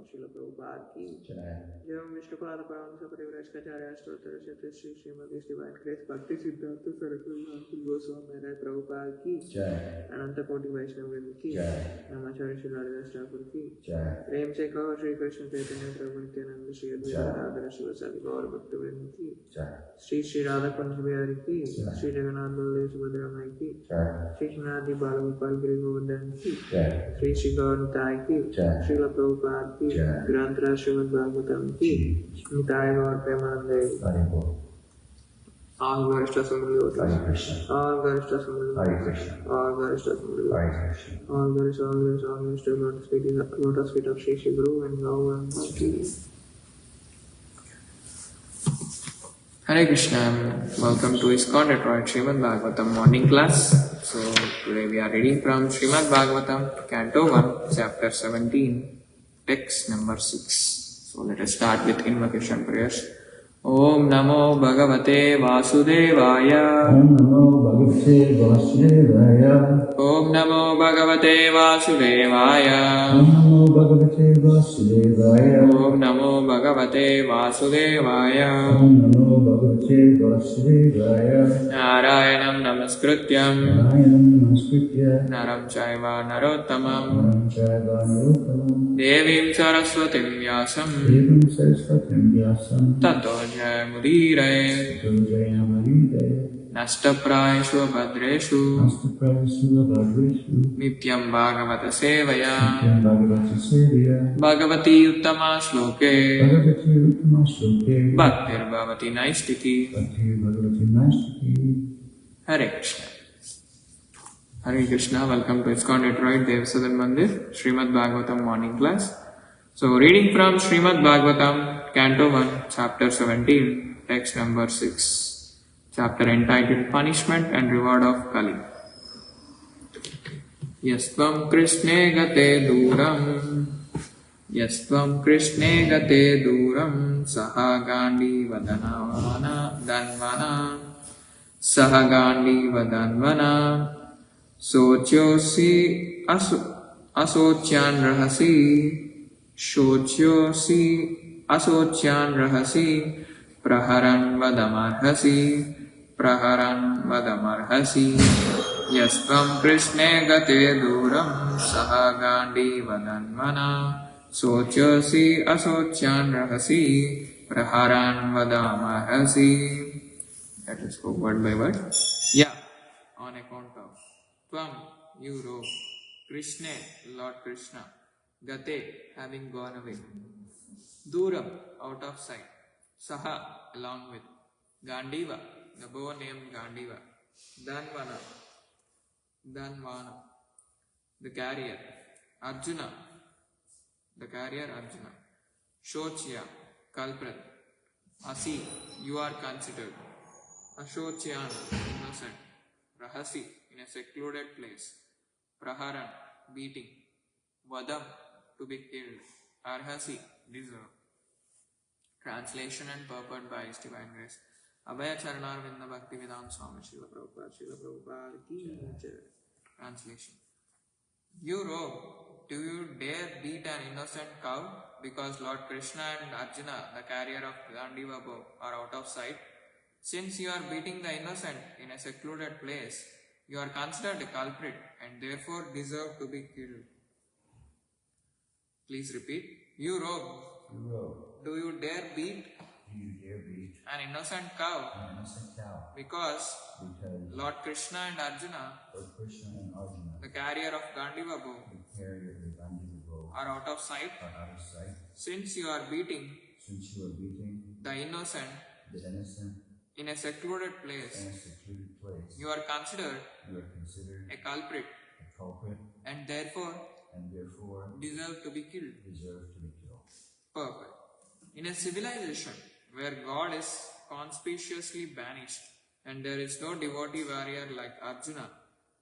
Śrīla Prabhupāda ki Jai Vishnupada Paramahansa Parivrajakarya Astotara Shri Śrīmad Divine Grace Bhakti Siddhanta Saraswati Goswami Mahārāja Parīkṣit ki Ananta Koti Vaishnava ki Namacharya Śrīla Prabhupāda ki Prem se kaho Śrī Caitanya Mahāprabhu Nityananda Śrī Advaita Gadadhara Śrīvasadi Gaur Bhaktivinoda ki Śrī Radha Kunj Bihari ki Śrī Jagannath Baladev Subhadra Mai ki Śrī Śrīmad-Bhāgavatam Giri Govardhan ki Śrī Gaur Nitai ki Śrīla Prabhupāda ki Grantra Śrīmad-Bhāgavatam ki Nitai Gaur Premanande All Garishta Samudra All Garishta Samudra All Garishta Samudra All Garishta Lotus feet of Shri Guru and Gaur Hare Krishna, welcome to ISKCON Detroit Śrīmad-Bhāgavatam morning class. So today we are reading from Śrīmad-Bhāgavatam, Canto 1, Chapter 17, text number 6. So let us start with invocation prayers. Om Namo Bhagavate Vasudevaya. Om Namo Bhagavate Vasudevaya. Om Namo Bhagavate Vasudevaya. Om Namo Bhagavate Vasudevaya. Om Namo Bhagavate Vasudevaya. Om Namo Bhagavate Vasudevaya. Narayanam Namaskrityam Naram Chaiva Narottamam Devim Saraswatim Vyasam Tato Jayamudire Nashtaprayeshu Bhadreshu Nityam Bhagavata Sevaya Bhagavati Uttama Shloke Bhaktir Bhavati Naistiti. Hare Krishna. Hare Krishna. Welcome to ISKCON Detroit Devasadan Mandir Śrīmad-Bhāgavatam morning class. So reading from Śrīmad-Bhāgavatam Canto 1 Chapter 17 text number 6. Chapter entitled Punishment and Reward of Kali. Yastvam Krishne gate duram Yastvam Krishne gate duram Saha Gandhi vadanavana danvana Saha Gandhi vadanvana Sochyosi asocyan rahasi Shochyosi asocyan rahasi Praharan vadamarhasi Praharan vadamarhasi Yastvam Krishne gate duram Saha Gandhi vadanvana Sochyosi asocyan rahasi Praharan vadamarhasi. Let us go word by word. Yeah, on account of Tvam, you rogue, Krishna, Lord Krishna, Gate, having gone away, Duram, out of sight, Saha, along with, Gandiva, the bow named Gandiva, Danvana, the carrier, Arjuna, the carrier Arjuna, Shochya, culprit, Asi, you are considered, Ashocyan, innocent, Rahasi, in a secluded place, Praharan, beating, Vadam, to be killed, Arhasi, deserve. Translation and purport by His Divine Grace. Ajaya Charanarvinda Bhaktivedanta Swami Śrīla Prabhupāda ki Jai. Translation. You rogue, do you dare beat an innocent cow because Lord Krishna and Arjuna, the carrier of Gandiva bow, are out of sight? Since you are beating the innocent in a secluded place, you are considered a culprit and therefore deserve to be killed. Please repeat. You rogue, do you dare beat an innocent cow because Lord Krishna and Arjuna, the carrier of Gandiva bow, are out of sight? Since you are beating the innocent in a secluded place, you are considered a culprit and therefore deserve to be killed. Perfect. In a civilization where God is conspicuously banished and there is no devotee warrior like Arjuna,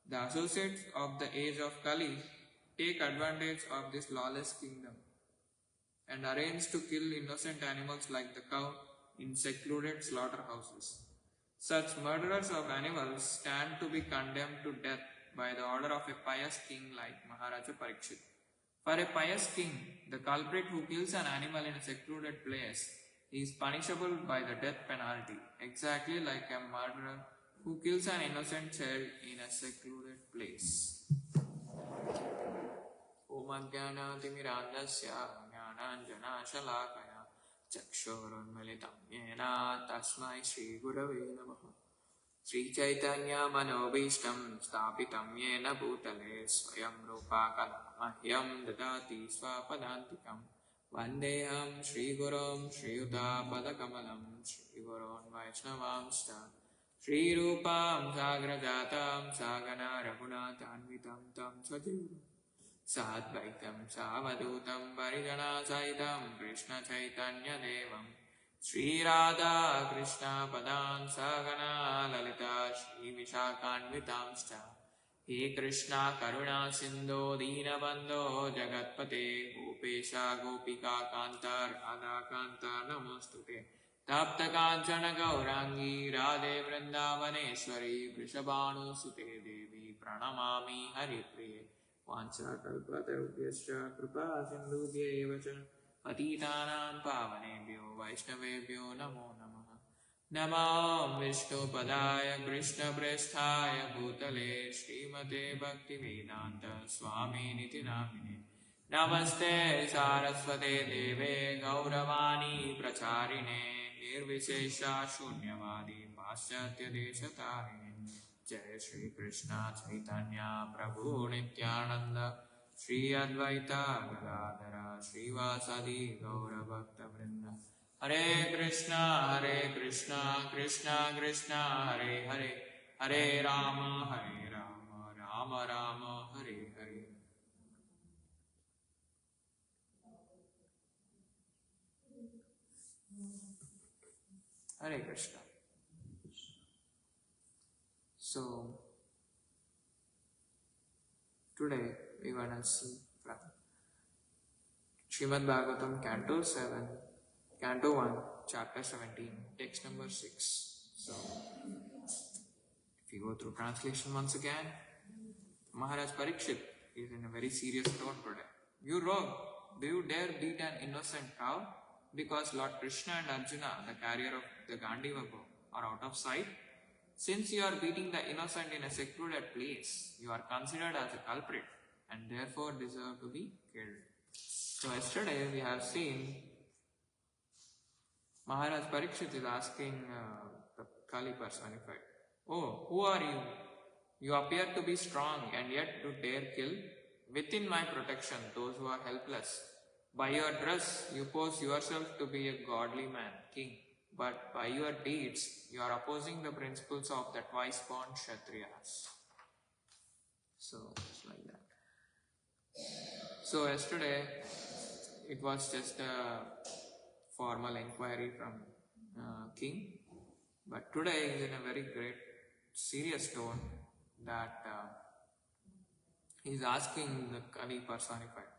the associates of the age of Kali take advantage of this lawless kingdom and arrange to kill innocent animals like the cow in secluded slaughterhouses. Such murderers of animals stand to be condemned to death by the order of a pious king like Mahārāja Parīkṣit. For a pious king, the culprit who kills an animal in a secluded place is punishable by the death penalty, exactly like a murderer who kills an innocent child in a secluded place. Om Ajnana-timirandasya Jnananjana-shalakaya Chakshurunmilitam Yena Tasmai Śrī Gurave Namaha. Śrī Caitanya Manobhishtam Stapitam Yena Bhutale Swayam Rupa Kalamahyam Dadati Swapadantikam Vandeham Śrī Gurum Śrī Yuta Padakamalam Śrī Gurun Vaishnavamshta Śrī Rupam Sagrajatam Sagana Raghunatanvitam Tam Sajivam Sadvaitam Savadutam Parijana Saitam Krishna Caitanya Devam Śrī Radha Krishna Padan Sagana Lalita Śrī Vishakhanvitamshcha He Krishna Karuna Sindho Dīnabandho Jagatpate Gopesha Gopika Kanta Radha Kanta Namostute Tapta Kanchana Gaurangi Radhe Vrindavaneshwari Vrishabhanusute Devi Pranamami Haripriye Vanchakalpatarubhyascha Kripa Sindhubhya evacha Patitanam Pavanebhyo Vaishnavebhyo Namo Namaha Namo Vishnu Padaya Krishna Prasthaya Bhutale Śrīmate Bhaktivedanta Swami Niti Namine Namaste Saraswate Deve Gauravani Pracharine Nirvishesha Shunyavadi Paschatya Deshatarine Jai Shri Kṛṣṇa Caitanya Prabhu Nityananda Shri Advaita Gadadhara Śrīvāsadi Gaura Bhakta Vrinda Hare Krishna Krishna Krishna Hare Hare Hare Rama Rama Rama Hare Hare. Hare Krishna. So, today we are going to see from Śrīmad-Bhāgavatam, Canto 7, Canto 1, Chapter 17, text number 6. So, if you go through translation once again, Mahārāja Parīkṣit is in a very serious tone today. You rogue, do you dare beat an innocent cow? Because Lord Kṛṣṇa and Arjuna, the carrier of the Gandiva bow, are out of sight? Since you are beating the innocent in a secluded place, you are considered as a culprit and therefore deserve to be killed. So yesterday we have seen Mahārāja Parīkṣit is asking the Kali personified, "Oh, who are you? You appear to be strong and yet you dare kill? Within my protection those who are helpless. By your dress you pose yourself to be a godly man, king. But by your deeds, you are opposing the principles of the twice-born Kshatriyas." So, it's like that. So, yesterday, it was just a formal inquiry from king. But today, he is in a very great, serious tone that he is asking the Kali personified,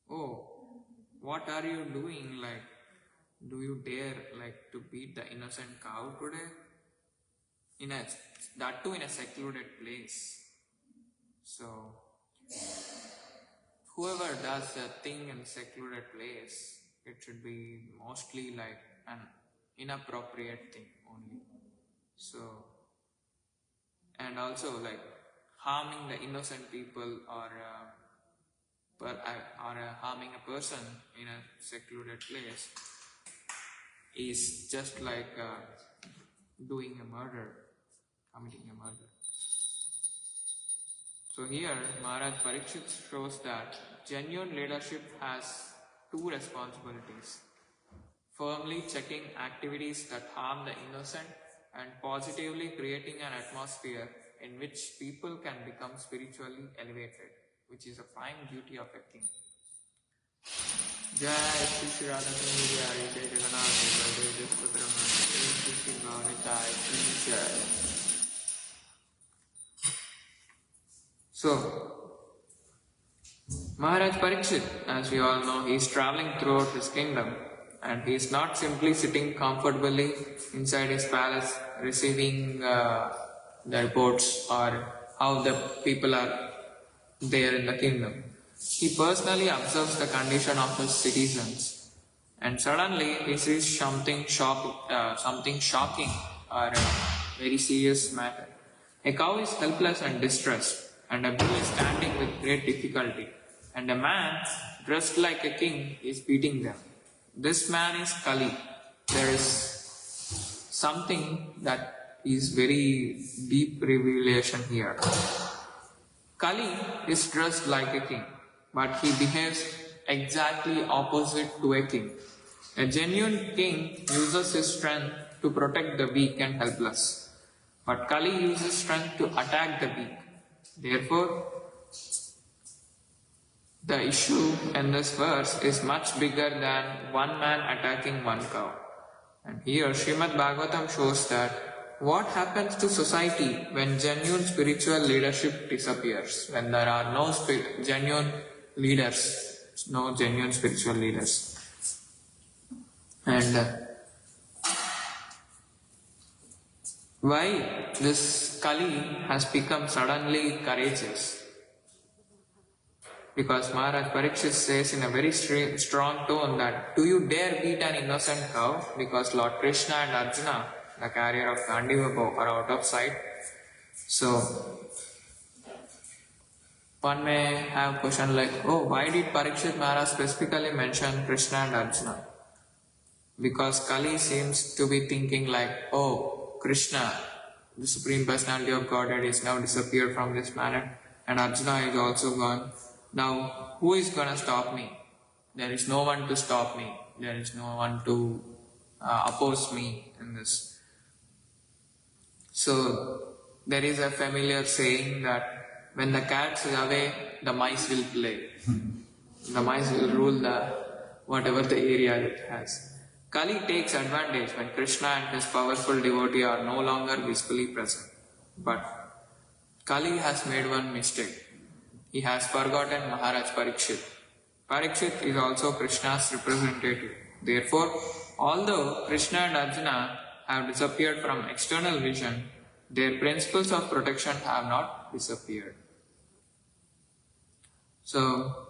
"Oh, what are you doing? Like, do you dare to beat the innocent cow today? That too in a secluded place." So, whoever does a thing in a secluded place, it should be mostly like an inappropriate thing only. So, and also like harming the innocent people or harming a person in a secluded place is just like doing a murder, committing a murder. So here Mahārāja Parīkṣit shows that genuine leadership has two responsibilities: firmly checking activities that harm the innocent and positively creating an atmosphere in which people can become spiritually elevated, which is a prime duty of a king. Jai Shri Śrīla Prabhupāda Jai Jai. So, Mahārāja Parīkṣit, as we all know, he is traveling throughout his kingdom, and he is not simply sitting comfortably inside his palace receiving the reports or how the people are there in the kingdom. He personally observes the condition of his citizens, and suddenly he sees something shocking or a very serious matter. A cow is helpless and distressed, and a bull is standing with great difficulty, and a man dressed like a king is beating them. This man is Kali. There is something that is very deep revelation here. Kali is dressed like a king, but he behaves exactly opposite to a king. A genuine king uses his strength to protect the weak and helpless, but Kali uses strength to attack the weak. Therefore, the issue in this verse is much bigger than one man attacking one cow. And here Śrīmad-Bhāgavatam shows that what happens to society when genuine spiritual leadership disappears, when there are no genuine leaders, no genuine spiritual leaders. And Why this Kali has become suddenly courageous? Because Mahārāja Parīkṣit says in a very strong tone that, do you dare beat an innocent cow? Because Lord Kṛṣṇa and Arjuna, the carrier of Gandiva bow, are out of sight. So, one may have question like, oh, why did Parīkṣit Maharaj specifically mention Kṛṣṇa and Arjuna? Because Kali seems to be thinking like, oh, Kṛṣṇa, the Supreme Personality of Godhead, is now disappeared from this planet, and Arjuna is also gone. Now, who is gonna stop me? There is no one to stop me. There is no one to oppose me in this. So, there is a familiar saying that when the cat is away, the mice will play. The mice will rule whatever the area it has. Kali takes advantage when Kṛṣṇa and his powerful devotee are no longer visibly present. But Kali has made one mistake. He has forgotten Mahārāja Parīkṣit. Parīkṣit is also Kṛṣṇa's representative. Therefore, although Kṛṣṇa and Arjuna have disappeared from external vision, their principles of protection have not disappeared. So,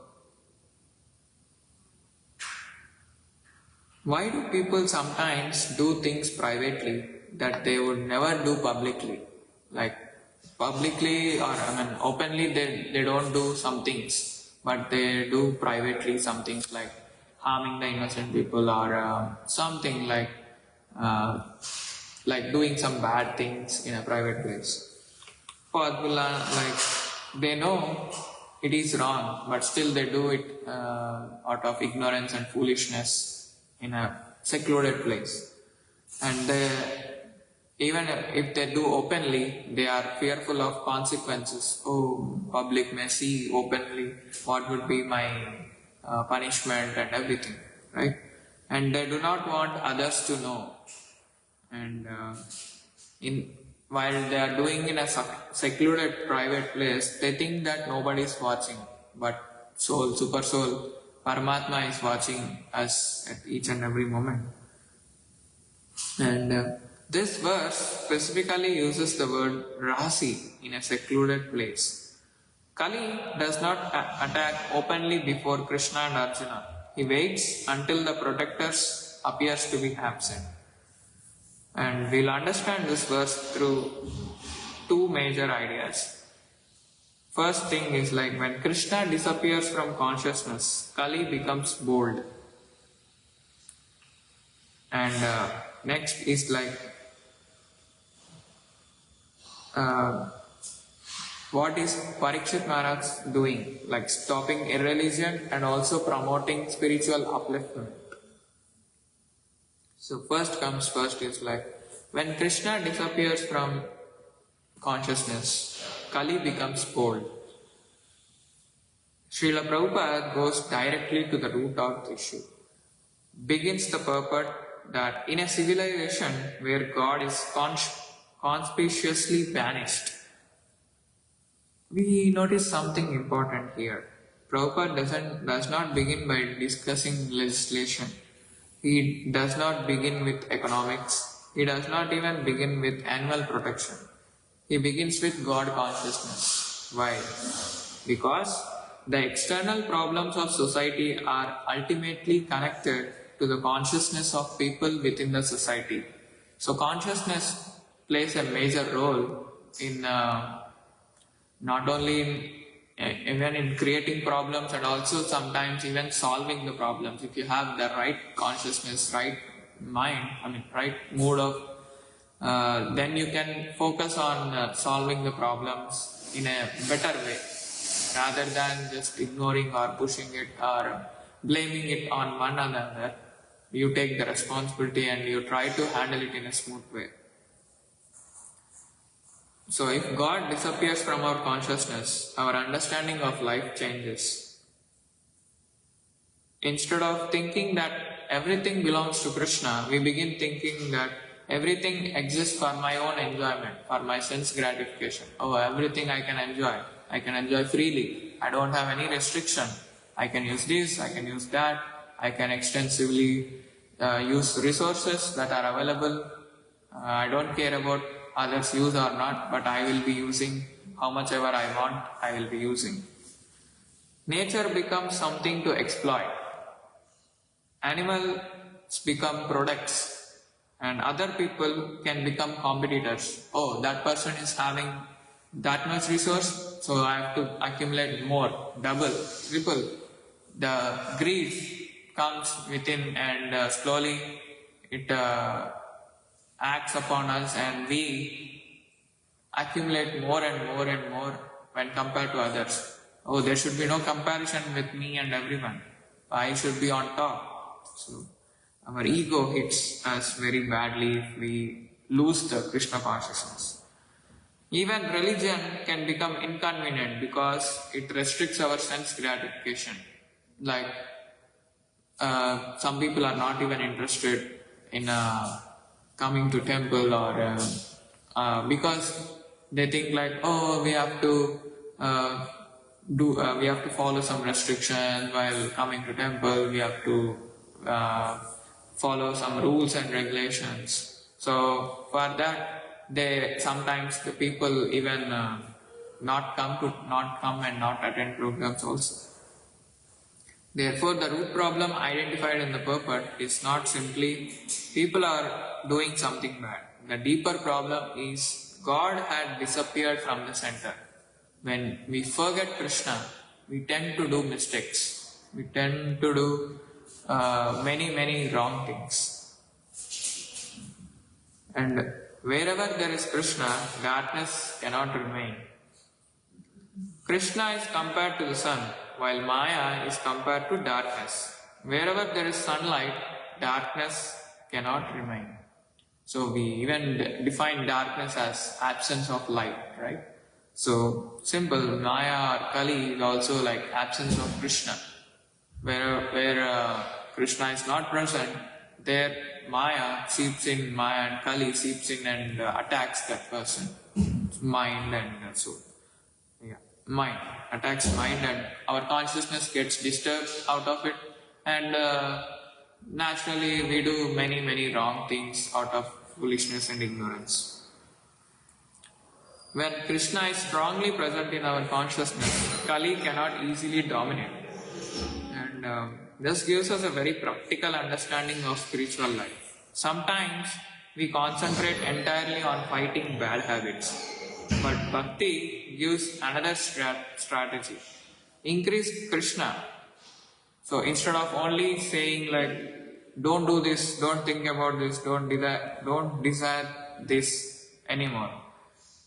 why do people sometimes do things privately that they would never do publicly? Like publicly or openly they don't do some things, but they do privately some things like harming the innocent people or something like doing some bad things in a private place. For like they know it is wrong, but still they do it out of ignorance and foolishness in a secluded place. And even if they do openly, they are fearful of consequences. Oh, public may see openly what would be my punishment and everything, right? And they do not want others to know. And while they are doing in a secluded private place, they think that nobody is watching. But soul, super soul, Paramatma is watching us at each and every moment. And this verse specifically uses the word Rahasi in a secluded place. Kali does not attack openly before Kṛṣṇa and Arjuna. He waits until the protectors appears to be absent. And we'll understand this verse through two major ideas. First thing is like when Kṛṣṇa disappears from consciousness, Kali becomes bold. And next is like what is Parīkṣit Maharaj doing? Like stopping irreligion and also promoting spiritual upliftment. So first comes first is like when Kṛṣṇa disappears from consciousness, Kali becomes bold. Śrīla Prabhupāda goes directly to the root of the issue. Begins the purport that in a civilization where God is conspicuously banished, we notice something important here. Prabhupada does not begin by discussing legislation. He does not begin with economics. He does not even begin with animal protection. He begins with God consciousness. Why? Because the external problems of society are ultimately connected to the consciousness of people within the society. So consciousness plays a major role in not only even in creating problems and also sometimes even solving the problems. If you have the right consciousness, right mind, right mood of, then you can focus on solving the problems in a better way, rather than just ignoring or pushing it or blaming it on one another. You take the responsibility and you try to handle it in a smooth way. So if God disappears from our consciousness, our understanding of life changes. Instead of thinking that everything belongs to Kṛṣṇa, we begin thinking that everything exists for my own enjoyment, for my sense gratification. Oh, everything I can enjoy. I can enjoy freely. I don't have any restriction. I can use this, I can use that. I can extensively use resources that are available. I don't care about others use or not, but I will be using how much ever I want, I will be using. Nature becomes something to exploit. Animals become products, and other people can become competitors. Oh, that person is having that much resource, so I have to accumulate more, double, triple. The greed comes within, and slowly it acts upon us, and we accumulate more and more and more when compared to others. Oh, there should be no comparison with me and everyone. I should be on top. So our ego hits us very badly if we lose the Krishna consciousness. Even religion can become inconvenient because it restricts our sense gratification. Like some people are not even interested in coming to temple, or because they think like, oh, we have to we have to follow some restrictions while coming to temple. We have to follow some rules and regulations. So for that, sometimes the people even not come and not attend programs also. Therefore, the root problem identified in the purport is not simply people are doing something bad. The deeper problem is God had disappeared from the center. When we forget Krishna, we tend to do mistakes. We tend to do many wrong things. And wherever there is Krishna, darkness cannot remain. Krishna is compared to the sun, while Maya is compared to darkness. Wherever there is sunlight, darkness cannot remain. So we even define darkness as absence of light, right? So simple, Maya or Kali is also like absence of Krishna. Where Krishna is not present, there Maya seeps in, Maya and Kali seeps in and attacks that person. Mind and soul. Mind attacks mind, and our consciousness gets disturbed out of it, and naturally we do many wrong things out of foolishness and ignorance. When Krishna is strongly present in our consciousness, Kali cannot easily dominate, and this gives us a very practical understanding of spiritual life. Sometimes we concentrate entirely on fighting bad habits, but Bhakti gives another strategy. Increase Krishna. So instead of only saying like, don't do this, don't think about this, don't desire this anymore,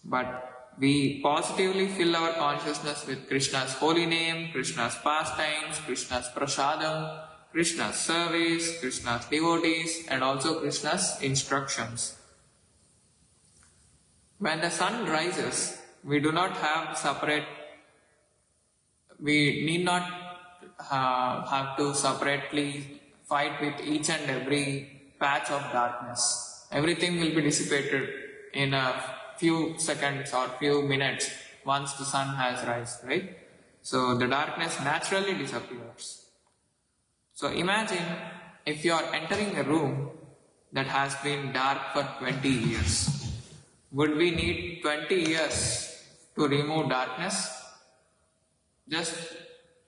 but we positively fill our consciousness with Krishna's holy name, Krishna's pastimes, Krishna's prasadam, Krishna's service, Krishna's devotees, and also Krishna's instructions. When the sun rises, we need not have to separately fight with each and every patch of darkness. Everything will be dissipated in a few seconds or few minutes once the sun has risen, right? So the darkness naturally disappears. So imagine if you are entering a room that has been dark for 20 years. Would we need 20 years to remove darkness? Just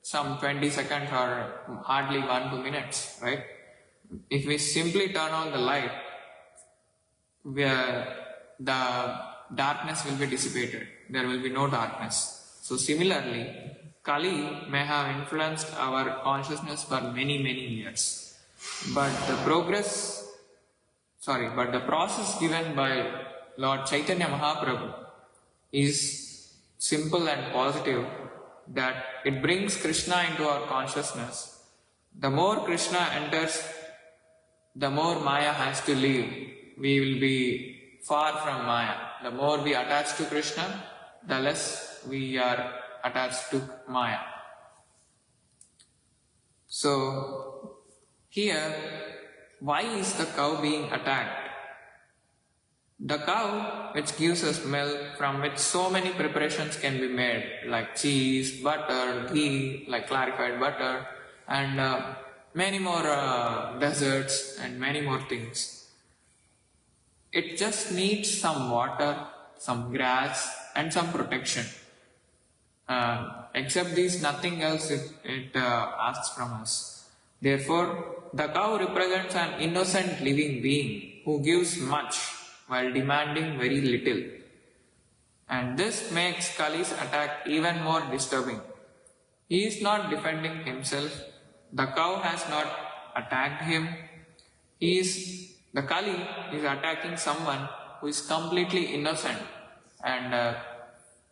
some 20 seconds or hardly 1-2 minutes, right? If we simply turn on the light, the darkness will be dissipated. There will be no darkness. So similarly, Kali may have influenced our consciousness for many years. But the process given by Lord Chaitanya Mahaprabhu is simple and positive, that it brings Krishna into our consciousness. The more Krishna enters, the more Maya has to leave. We will be far from Maya. The more we attach to Krishna, the less we are attached to Maya. So, here, why is the cow being attacked? The cow, which gives us milk, from which so many preparations can be made, like cheese, butter, ghee, like clarified butter, and many more desserts and many more things. It just needs some water, some grass and some protection. Except these, nothing else it asks from us. Therefore, the cow represents an innocent living being who gives much while demanding very little. And this makes Kali's attack even more disturbing. He is not defending himself. The cow has not attacked him. The Kali is attacking someone who is completely innocent, and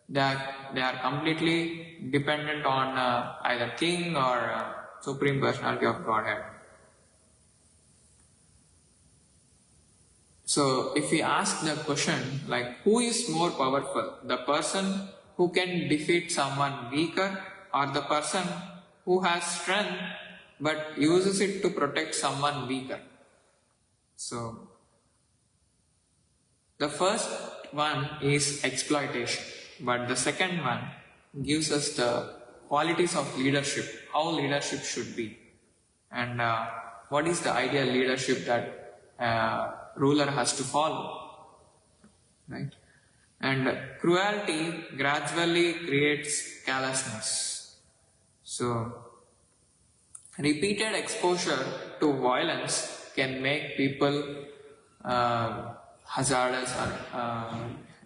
they are completely dependent on either king or Supreme Personality of Godhead. So if we ask the question like, who is more powerful, the person who can defeat someone weaker or the person who has strength but uses it to protect someone weaker? So the first one is exploitation, but the second one gives us the qualities of leadership, how leadership should be, and what is the ideal leadership that ruler has to follow, right? And cruelty gradually creates callousness. So repeated exposure to violence can make people hazardous, or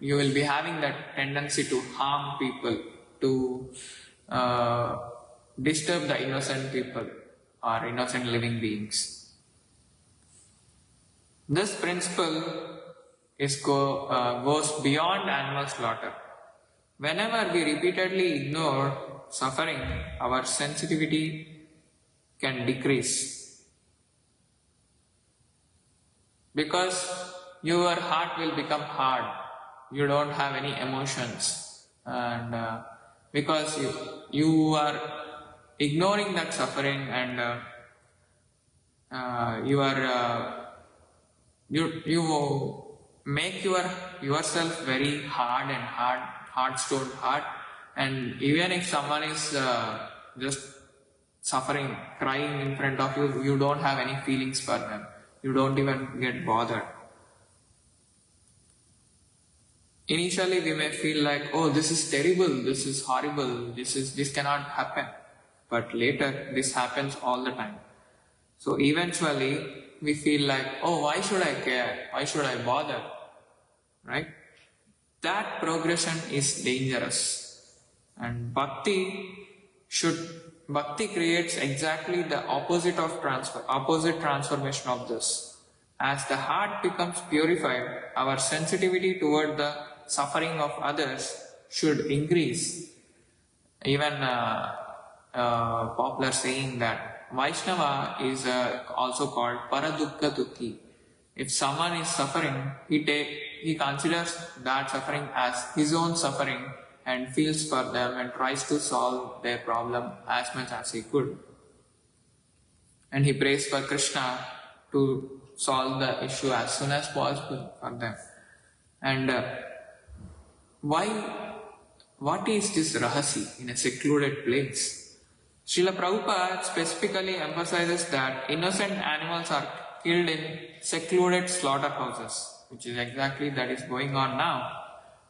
you will be having that tendency to harm people, to disturb the innocent people or innocent living beings. This principle goes beyond animal slaughter. Whenever we repeatedly ignore suffering, our sensitivity can decrease. Because your heart will become hard, you don't have any emotions, and because you are ignoring that suffering, and you make yourself very hard and hard-stone heart, and even if someone is just suffering, crying in front of you, you don't have any feelings for them. You don't even get bothered. Initially we may feel like, oh, this is terrible, this is horrible, this cannot happen. But later this happens all the time. So eventually we feel like, oh, why should I care? Why should I bother? Right? That progression is dangerous. And bhakti creates exactly the opposite transformation of this. As the heart becomes purified, our sensitivity toward the suffering of others should increase. Even popular saying that Vaishnava is also called Paradukka Dukhi. If someone is suffering, he considers that suffering as his own suffering and feels for them and tries to solve their problem as much as he could. And he prays for Kṛṣṇa to solve the issue as soon as possible for them. And what is this rahasi in a secluded place? Śrīla Prabhupāda specifically emphasizes that innocent animals are killed in secluded slaughterhouses, which is exactly that is going on now.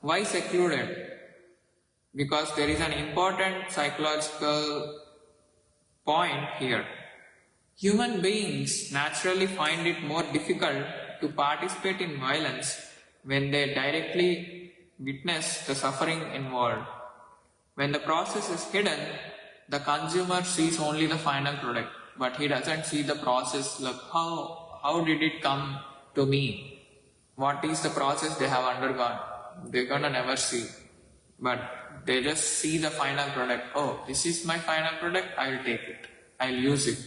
Why secluded? Because there is an important psychological point here. Human beings naturally find it more difficult to participate in violence when they directly witness the suffering involved. When the process is hidden, the consumer sees only the final product, but he doesn't see the process. Look, how did it come to me? What is the process they have undergone? They're gonna never see. But they just see the final product. Oh, this is my final product, I'll take it. I'll use it.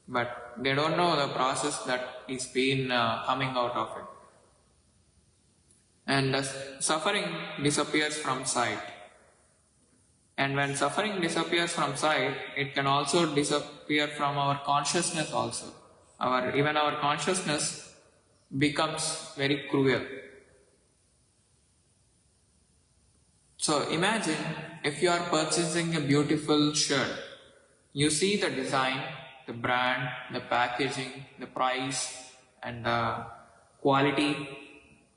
But they don't know the process that is been coming out of it. And the suffering disappears from sight. And when suffering disappears from sight, it can also disappear from our consciousness also. Even our consciousness becomes very cruel. So imagine if you are purchasing a beautiful shirt. You see the design, the brand, the packaging, the price and the quality,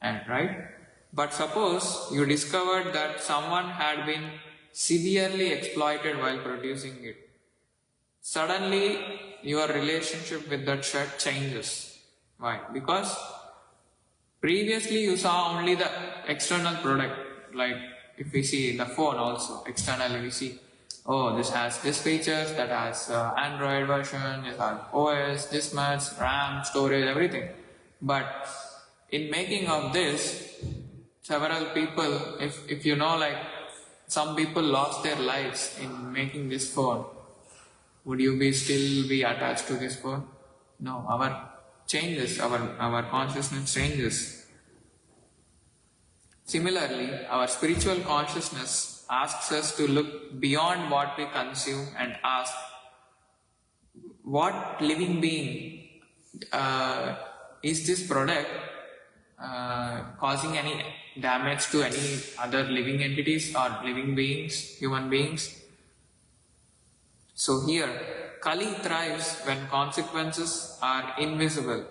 and right? But suppose you discovered that someone had been severely exploited while producing it. Suddenly, your relationship with that shirt changes. Why? Because previously you saw only the external product. Like if we see the phone also, externally we see, oh, this has this features, that has Android version, it has OS, this much, RAM, storage, everything. But in making of this, several people, if you know, like some people lost their lives in making this phone, would you still be attached to this phone? No, our changes, our consciousness changes. Similarly, our spiritual consciousness asks us to look beyond what we consume and ask, what living being is this product causing any damage to any other living entities or living beings, human beings? So here, Kali thrives when consequences are invisible.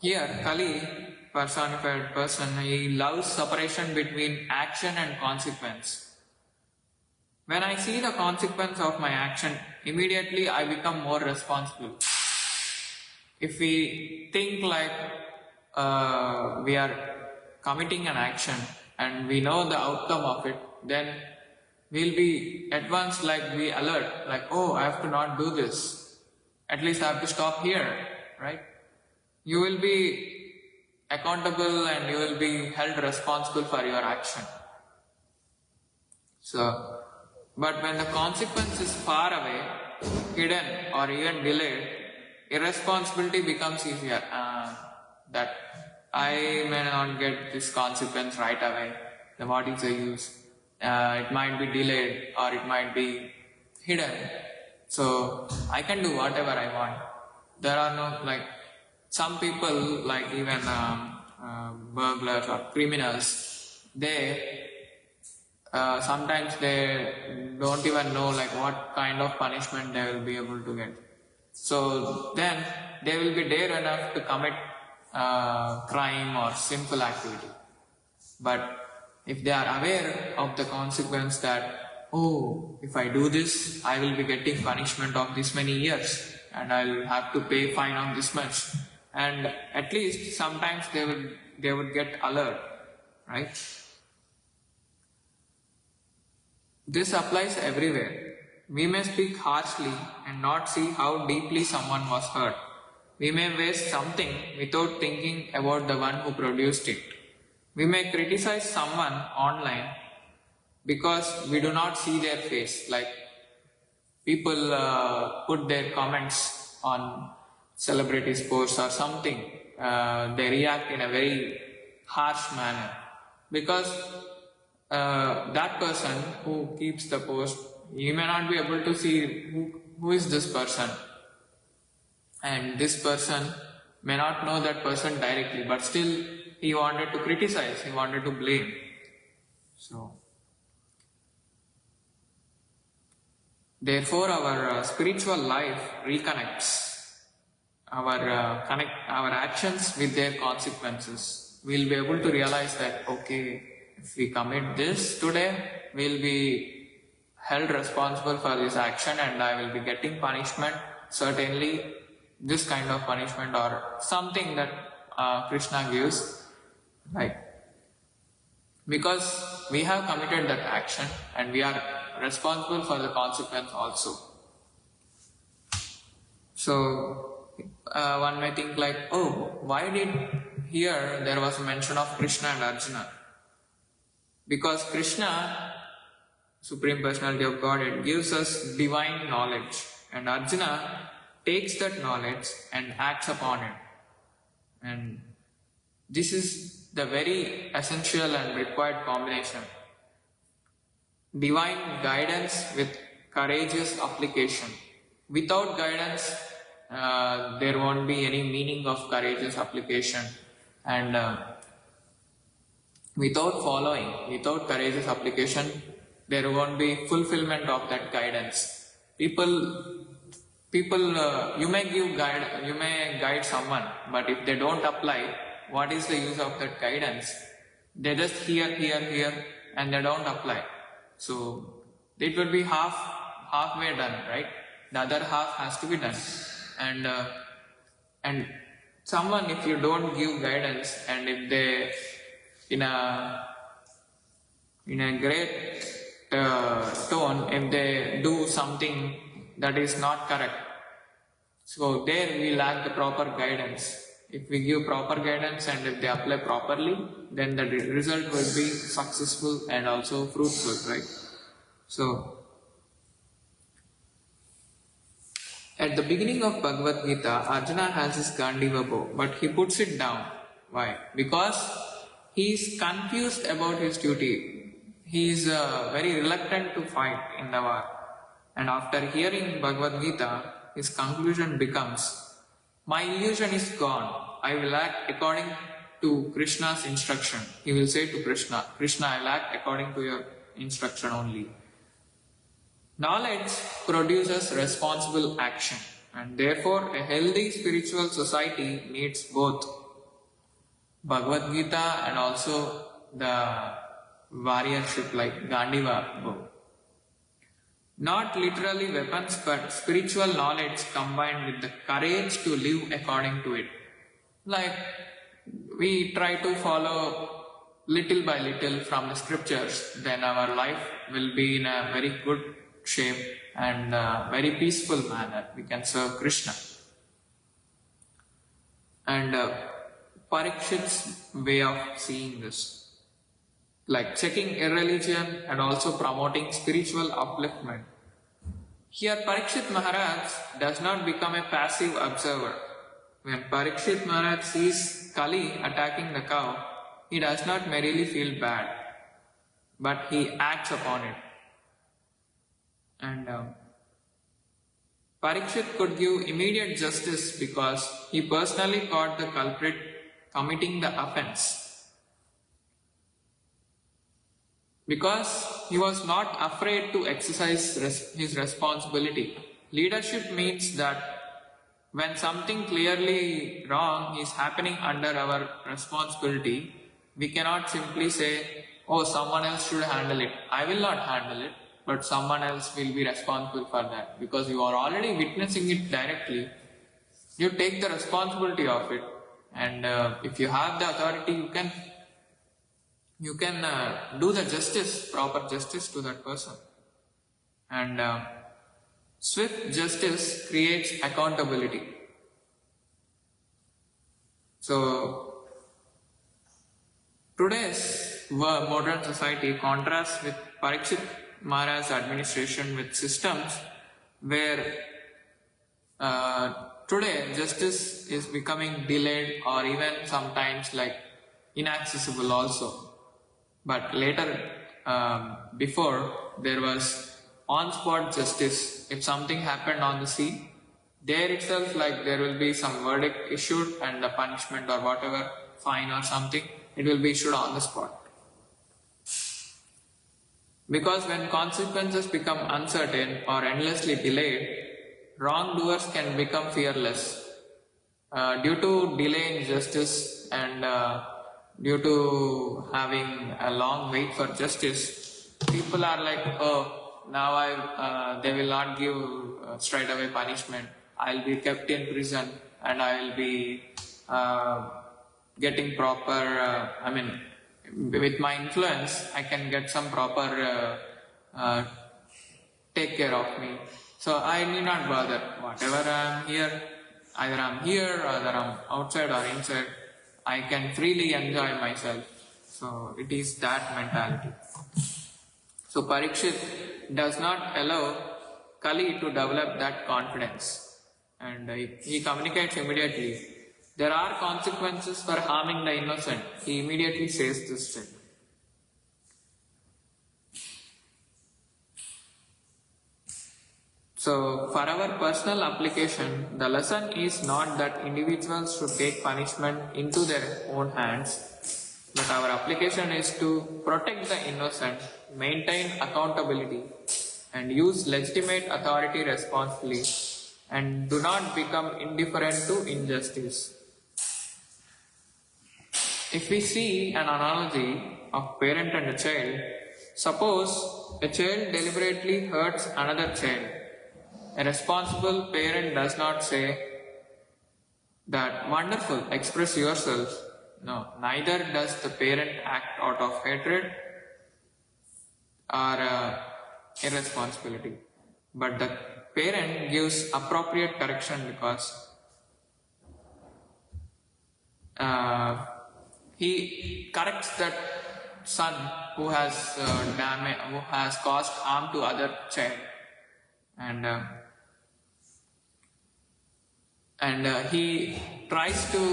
Here, Kali, personified person, he loves separation between action and consequence. When I see the consequence of my action, immediately I become more responsible. If we think like we are committing an action and we know the outcome of it, then we'll be at once like be alert, like, oh, I have to not do this. At least I have to stop here, right? You will be accountable and you will be held responsible for your action. So, but when the consequence is far away, hidden or even delayed, irresponsibility becomes easier. That I may not get this consequence right away. Then what is the use? It might be delayed or it might be hidden. So I can do whatever I want. There are no, like, some people, like even burglars or criminals, they sometimes they don't even know like what kind of punishment they will be able to get. So then they will be dare enough to commit crime or sinful activity. But if they are aware of the consequence that, oh, if I do this, I will be getting punishment of this many years and I will have to pay fine of this much. And at least sometimes they would get alert, right? This applies everywhere. We may speak harshly and not see how deeply someone was hurt. We may waste something without thinking about the one who produced it. We may criticize someone online because we do not see their face. Like people put their comments on celebrities' posts or something. They react in a very harsh manner because that person who keeps the post, you may not be able to see who is this person, and this person may not know that person directly, but still he wanted to criticize, he wanted to blame. So therefore our spiritual life reconnects our actions with their consequences. We'll be able to realize that, okay, if we commit this today, we'll be held responsible for this action and I will be getting punishment, certainly this kind of punishment or something that Kṛṣṇa gives, right? Because we have committed that action and we are responsible for the consequence also. So one may think like, oh, why did here there was a mention of Kṛṣṇa and Arjuna? Because Kṛṣṇa, Supreme Personality of Godhead, gives us divine knowledge and Arjuna takes that knowledge and acts upon it. And this is the very essential and required combination. Divine guidance with courageous application. Without guidance, there won't be any meaning of courageous application. And without following, without courageous application, there won't be fulfillment of that guidance. People people, you may guide someone, but if they don't apply, what is the use of that guidance? They just hear, and they don't apply. So it will be halfway done, right? The other half has to be done. And someone, if you don't give guidance, and if they in a great tone, if they do something that is not correct, so there we lack the proper guidance. If we give proper guidance and if they apply properly, then the result will be successful and also fruitful, right? So, at the beginning of Bhagavad Gita, Arjuna has his Gandiva bow, but he puts it down. Why? Because he is confused about his duty. He is very reluctant to fight in the war. And after hearing Bhagavad Gita, his conclusion becomes, my illusion is gone. I will act according to Krishna's instruction. He will say to Krishna, Krishna, I will act according to your instruction only. Knowledge produces responsible action, and therefore a healthy spiritual society needs both Bhagavad Gita and also the warriorship like Gandiva bow. Not literally weapons, but spiritual knowledge combined with the courage to live according to it. Like we try to follow little by little from the scriptures, then our life will be in a very good shape and very peaceful manner. We can serve Krishna. And Parīkṣit's way of seeing this, like checking irreligion and also promoting spiritual upliftment. Here Parīkṣit Maharaj does not become a passive observer. When Parīkṣit Maharaj sees Kali attacking the cow, he does not merely feel bad, but he acts upon it. And Parīkṣit could give immediate justice because he personally caught the culprit committing the offense. Because he was not afraid to exercise his responsibility. Leadership means that when something clearly wrong is happening under our responsibility, we cannot simply say, oh, someone else should handle it. I will not handle it, but someone else will be responsible for that. Because you are already witnessing it directly, you take the responsibility of it. And if you have the authority, you can do the justice, proper justice to that person. And swift justice creates accountability. So, today's modern society contrasts with Parīkṣit Maharaj's administration with systems where today justice is becoming delayed or even sometimes like inaccessible also. But later, before, there was on-spot justice. If something happened on the sea, there itself, like there will be some verdict issued and the punishment or whatever, fine or something, it will be issued on the spot. Because when consequences become uncertain or endlessly delayed, wrongdoers can become fearless. Due to delay in justice and due to having a long wait for justice, people are like, oh, now they will not give straight away punishment. I'll be kept in prison and I'll be getting proper, with my influence, I can get some proper take care of me. So I need not bother. Whatever I am here, either I'm here or either I'm outside or inside, I can freely enjoy myself. So it is that mentality. So Parīkṣit does not allow Kali to develop that confidence. And he communicates immediately. There are consequences for harming the innocent. He immediately says this thing. So, for our personal application, the lesson is not that individuals should take punishment into their own hands, but our application is to protect the innocent, maintain accountability, and use legitimate authority responsibly, and do not become indifferent to injustice. If we see an analogy of parent and a child, suppose a child deliberately hurts another child. A responsible parent does not say that, "Wonderful, express yourself." No, neither does the parent act out of hatred or irresponsibility. But the parent gives appropriate correction because he corrects that son who has who has caused harm to other child, and he tries to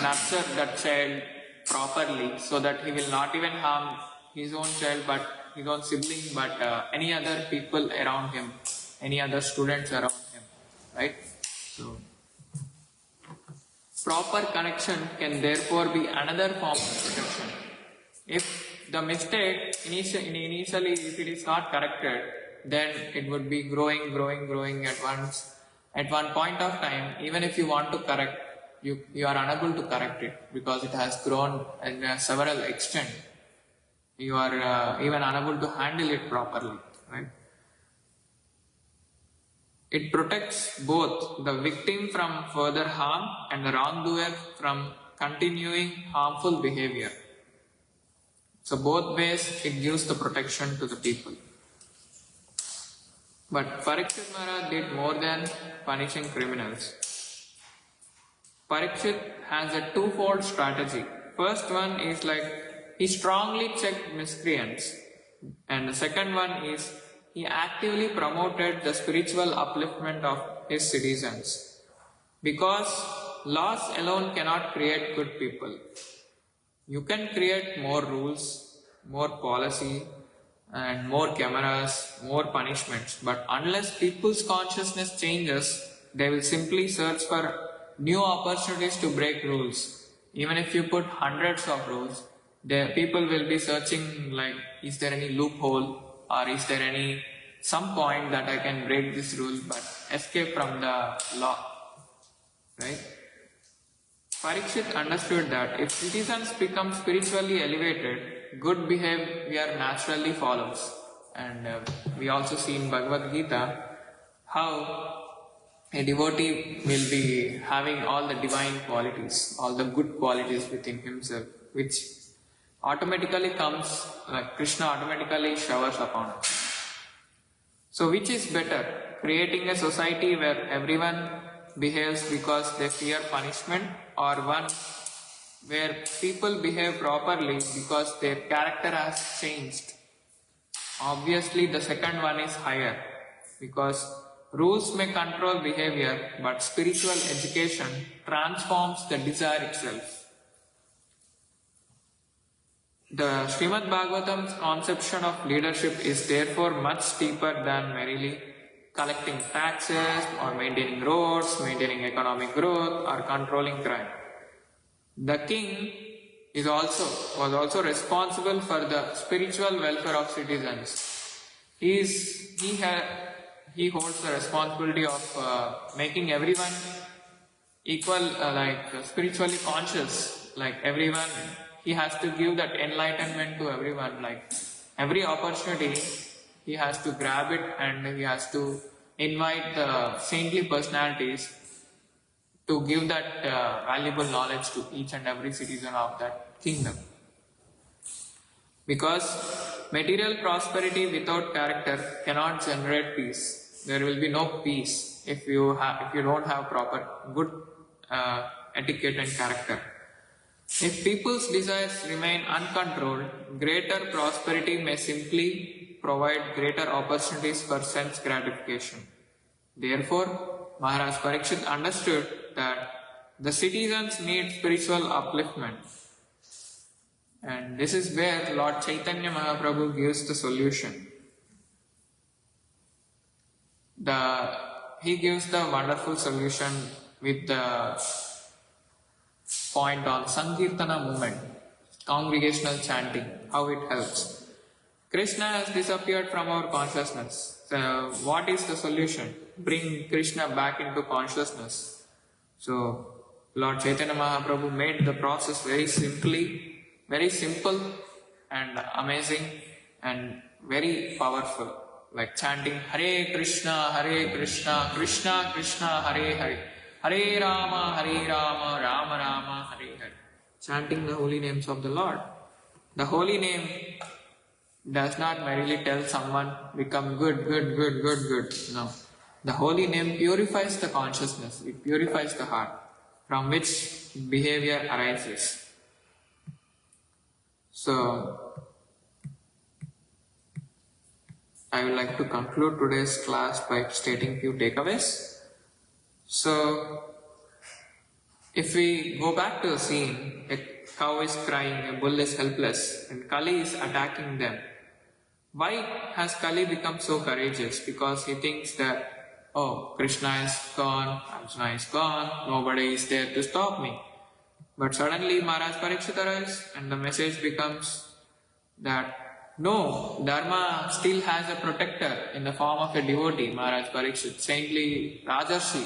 nurture that child properly so that he will not even harm his own child, but his own sibling, but any other people around him, any other students around him, right? So proper connection can therefore be another form of protection. If the mistake initially, if it is not corrected, then it would be growing at once. At one point of time, even if you want to correct, you are unable to correct it because it has grown in several extent. You are even unable to handle it properly, right? It protects both the victim from further harm and the wrongdoer from continuing harmful behavior. So both ways it gives the protection to the people. But Parīkṣit Maharaj did more than punishing criminals. Parīkṣit has a twofold strategy. First one is he strongly checked miscreants, and the second one is he actively promoted the spiritual upliftment of his citizens. Because laws alone cannot create good people. You can create more rules, more policy, and more cameras, more punishments, but unless people's consciousness changes, they will simply search for new opportunities to break rules. Even if you put hundreds of rules, the people will be searching is there any loophole, or is there some point that I can break this rule but escape from the law, right? Parīkṣit understood that if citizens become spiritually elevated, good behavior naturally follows. And we also see in Bhagavad Gita how a devotee will be having all the divine qualities, all the good qualities within himself, which automatically comes, Kṛṣṇa automatically showers upon us. So which is better, creating a society where everyone behaves because they fear punishment, or one where people behave properly because their character has changed? Obviously the second one is higher, because rules may control behavior, but spiritual education transforms the desire itself. The Śrīmad-Bhāgavatam's conception of leadership is therefore much deeper than merely collecting taxes or maintaining roads, maintaining economic growth or controlling crime. The king was also responsible for the spiritual welfare of citizens. He holds the responsibility of making everyone equal, spiritually conscious, everyone. He has to give that enlightenment to everyone, every opportunity he has to grab it, and he has to invite the saintly personalities to give that valuable knowledge to each and every citizen of that kingdom. Because material prosperity without character cannot generate peace. There will be no peace if you don't have proper good etiquette and character. If people's desires remain uncontrolled, greater prosperity may simply provide greater opportunities for sense gratification. Therefore, Mahārāja Parīkṣit understood that the citizens need spiritual upliftment. And this is where Lord Chaitanya Mahāprabhu gives the solution. He gives the wonderful solution with the point on saṅkīrtana movement, congregational chanting, how it helps. Krishna has disappeared from our consciousness. So what is the solution? Bring Krishna back into consciousness. So Lord Chaitanya Mahaprabhu made the process very simple and amazing and very powerful. Like chanting Hare Krishna, Krishna Krishna, Hare Hare, Hare Rama, Rama Rama, Hare Hare. Chanting the holy names of the Lord. The holy name does not merely tell someone become good. No. The holy name purifies the consciousness, it purifies the heart from which behavior arises. So, I would like to conclude today's class by stating few takeaways. So, if we go back to the scene, a cow is crying, a bull is helpless, and Kali is attacking them. Why has Kali become so courageous? Because he thinks that, oh, Krishna is gone, Arjuna is gone, nobody is there to stop me. But suddenly Mahārāja Parīkṣit arrives and the message becomes that no, Dharma still has a protector in the form of a devotee, Mahārāja Parīkṣit, saintly Rajarshi.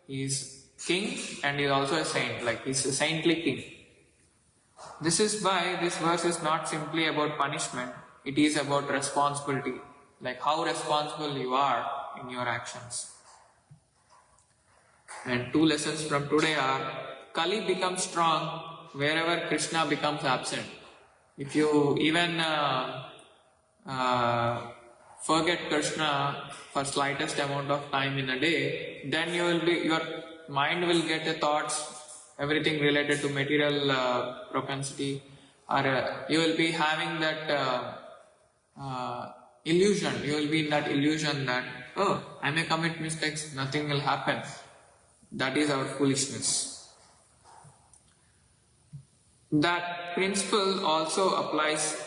He is king and he is also a saint, like he is a saintly king. This is why this verse is not simply about punishment, it is about responsibility, like how responsible you are in your actions. And two lessons from today are, Kali becomes strong wherever Krishna becomes absent. If you even forget Krishna for slightest amount of time in a day, then your mind will get the thoughts, everything related to material propensity, or you will be having that illusion. You will be in that illusion that, oh, I may commit mistakes, nothing will happen. That is our foolishness. That principle also applies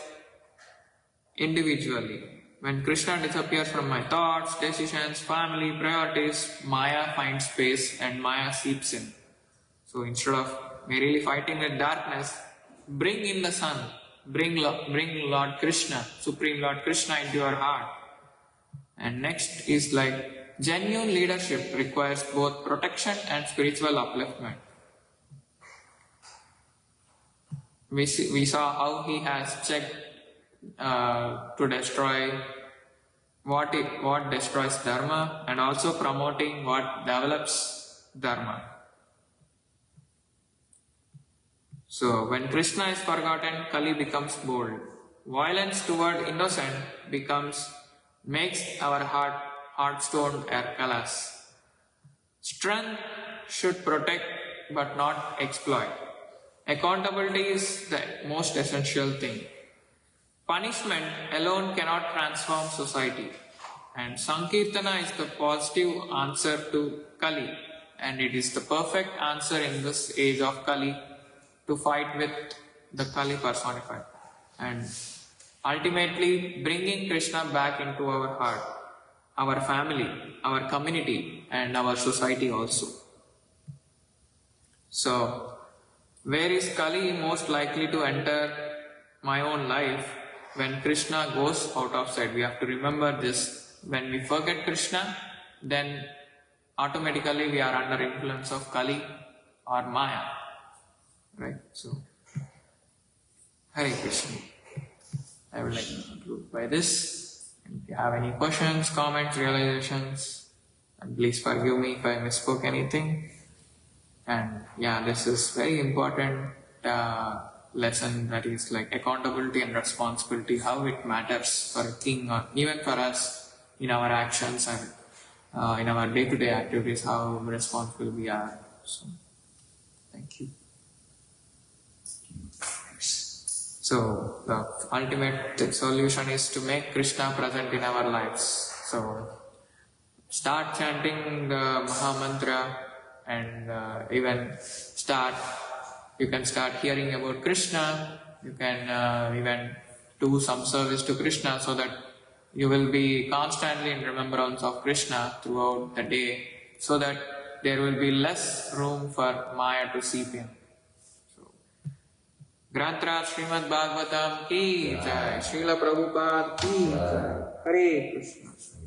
individually. When Krishna disappears from my thoughts, decisions, family, priorities, Maya finds space and Maya seeps in. So instead of merely fighting with darkness, bring in the sun, bring Lord Krishna, Supreme Lord Krishna into your heart. And next is like, genuine leadership requires both protection and spiritual upliftment. We saw how he has checked to destroy what destroys Dharma and also promoting what develops Dharma. So when Krishna is forgotten, Kali becomes bold. Violence toward innocent makes our heartstone callous. Strength should protect but not exploit. Accountability is the most essential thing. Punishment alone cannot transform society. And saṅkīrtana is the positive answer to Kali. And it is the perfect answer in this age of Kali to fight with the Kali personified. And ultimately bringing Krishna back into our heart, our family, our community, and our society also. So, where is Kali most likely to enter my own life? When Krishna goes out of sight. We have to remember this. When we forget Krishna, then automatically we are under influence of Kali or Maya. Right? So, Hare Krishna. I would like to conclude by this. If you have any questions, comments, realizations, and please forgive me if I misspoke anything. And yeah, this is very important lesson, that is like accountability and responsibility, how it matters for a king or even for us in our actions and in our day-to-day activities, how responsible we are. So, thank you. So, the ultimate solution is to make Krishna present in our lives. So, start chanting the Maha Mantra and you can start hearing about Krishna. You can even do some service to Krishna so that you will be constantly in remembrance of Krishna throughout the day, so that there will be less room for Maya to seep in. So, Grantra Śrīmad-Bhāgavatam ki jai. Śrīla Prabhupāda ki jai. Hare Krishna.